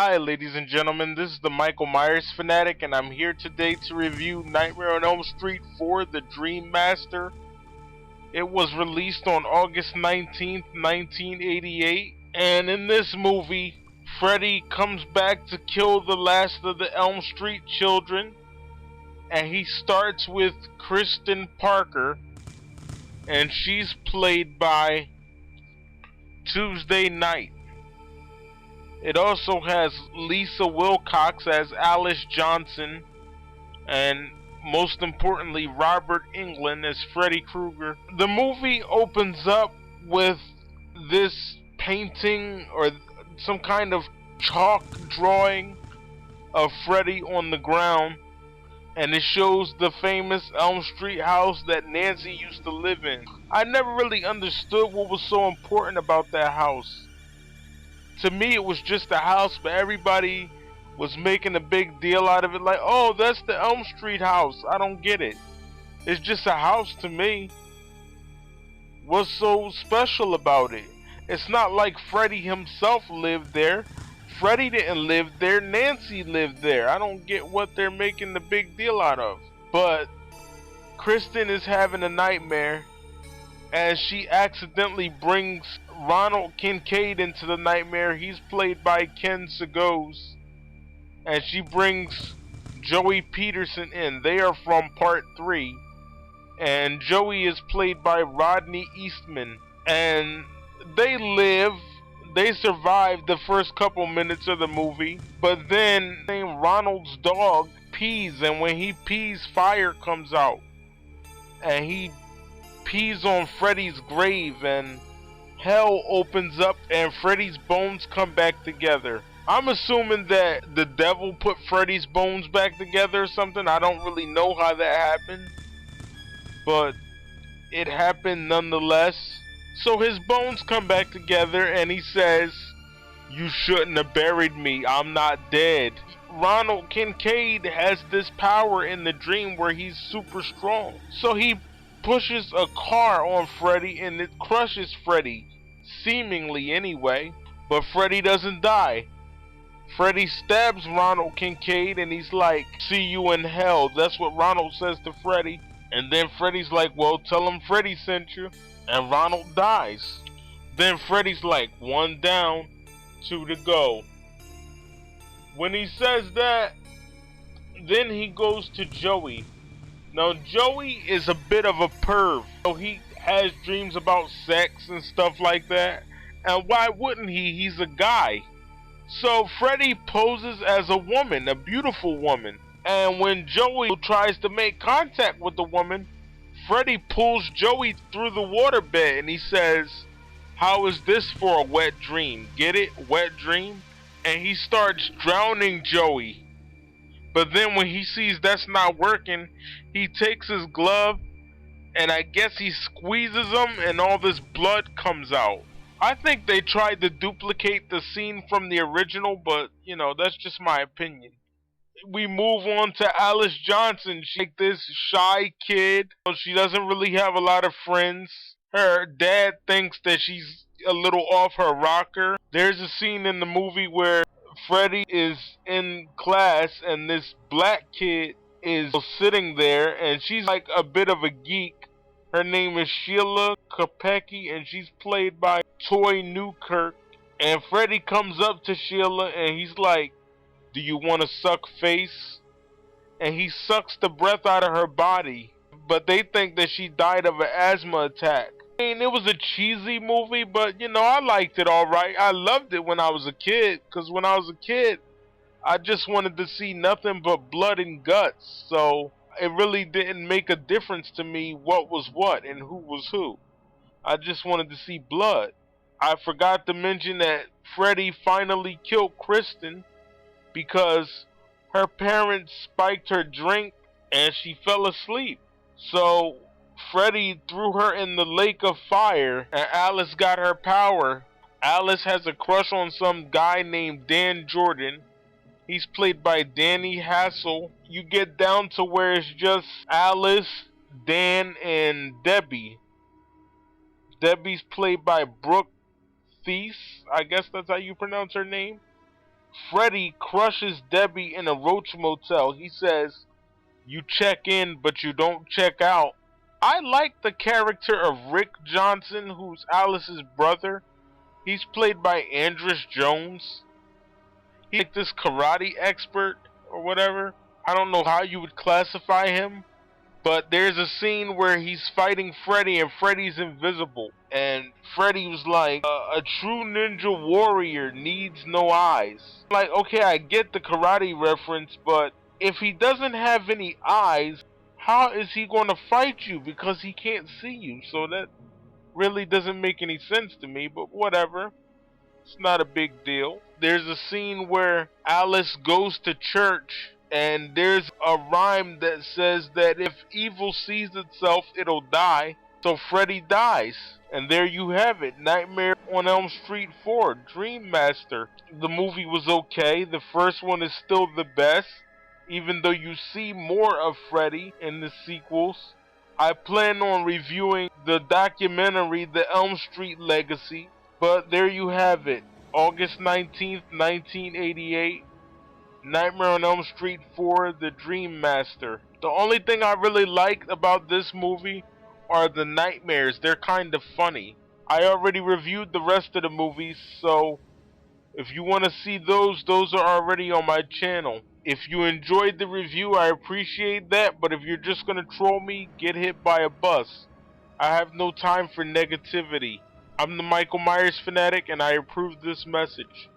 Hi ladies and gentlemen, this is the Michael Myers Fanatic and I'm here today to review Nightmare on Elm Street 4: The Dream Master. It was released on August 19th, 1988, and in this movie, Freddy comes back to kill the last of the Elm Street children, and he starts with Kristen Parker, and she's played by Tuesday Night. It also has Lisa Wilcox as Alice Johnson, and most importantly, Robert Englund as Freddy Krueger. The movie opens up with this painting or some kind of chalk drawing of Freddy on the ground, and it shows the famous Elm Street house that Nancy used to live in. I never really understood what was so important about that house. To me, it was just a house, but everybody was making a big deal out of it, like, oh, that's the Elm Street house. I don't get it. It's just a house to me. What's so special about it? It's not like Freddy himself lived there. Freddy didn't live there, Nancy lived there. I don't get what they're making the big deal out of. But Kristen is having a nightmare as she accidentally brings Ronald Kincaid into the nightmare. He's played by Ken Sagoes. And she brings Joey Peterson in. They are from part 3. And Joey is played by Rodney Eastman. And they survive the first couple minutes of the movie. But then Ronald's dog pees, and when he pees, fire comes out. And he pees on Freddy's grave, and hell opens up and Freddy's bones come back together. I'm assuming that the devil put Freddy's bones back together or something. I don't really know how that happened, but it happened nonetheless. So his bones come back together and he says, "You shouldn't have buried me. I'm not dead." Ronald Kincaid has this power in the dream where he's super strong. So he pushes a car on Freddy and it crushes Freddy, seemingly anyway, but Freddy doesn't die. Freddy stabs Ronald Kincaid and he's like, "See you in hell." That's what Ronald says to Freddy. And then Freddy's like, "Well, tell him Freddy sent you." And Ronald dies. Then Freddy's like, "One down, 2 to go." When he says that, then he goes to Joey. Now, Joey is a bit of a perv. So he has dreams about sex and stuff like that. And why wouldn't he? He's a guy. So Freddy poses as a woman, a beautiful woman. And when Joey tries to make contact with the woman, Freddy pulls Joey through the waterbed and he says, "How is this for a wet dream? Get it? Wet dream?" And he starts drowning Joey. But then when he sees that's not working, he takes his glove and I guess he squeezes him and all this blood comes out. I think they tried to duplicate the scene from the original, but you know, that's just my opinion. We move on to Alice Johnson. She's like this shy kid. She doesn't really have a lot of friends. Her dad thinks that she's a little off her rocker. There's a scene in the movie where Freddy is in class and this black kid is sitting there and she's like a bit of a geek. Her name is Sheila Kopecky and she's played by Toy Newkirk. And Freddy comes up to Sheila and he's like, "Do you want to suck face?" And he sucks the breath out of her body. But they think that she died of an asthma attack. I mean, it was a cheesy movie, but you know, I liked it alright. I loved it when I was a kid, because when I was a kid, I just wanted to see nothing but blood and guts. So it really didn't make a difference to me what was what and who was who. I just wanted to see blood. I forgot to mention that Freddy finally killed Kristen because her parents spiked her drink and she fell asleep. So Freddy threw her in the lake of fire and Alice got her power. Alice has a crush on some guy named Dan Jordan. He's played by Danny Hassel. You get down to where it's just Alice, Dan, and Debbie. Debbie's played by Brooke Theiss. I guess that's how you pronounce her name. Freddy crushes Debbie in a roach motel. He says, "You check in, but you don't check out." I like the character of Rick Johnson, who's Alice's brother. He's played by Andras Jones. He's like this karate expert or whatever. I don't know how you would classify him. But there's a scene where he's fighting Freddy and Freddy's invisible. And Freddy was like, a true ninja warrior needs no eyes. Like, okay, I get the karate reference, but if he doesn't have any eyes, how is he going to fight you? Because he can't see you. So that really doesn't make any sense to me, but whatever. It's not a big deal. There's a scene where Alice goes to church and there's a rhyme that says that if evil sees itself, it'll die. So Freddy dies. And there you have it. Nightmare on Elm Street 4, Dream Master. The movie was okay. The first one is still the best, even though you see more of Freddy in the sequels. I plan on reviewing the documentary The Elm Street Legacy. But there you have it. August 19th, 1988. Nightmare on Elm Street 4, The Dream Master. The only thing I really liked about this movie are the nightmares. They're kind of funny. I already reviewed the rest of the movies, so if you want to see those are already on my channel. If you enjoyed the review, I appreciate that, but if you're just going to troll me, get hit by a bus. I have no time for negativity. I'm the Michael Myers fanatic, and I approve this message.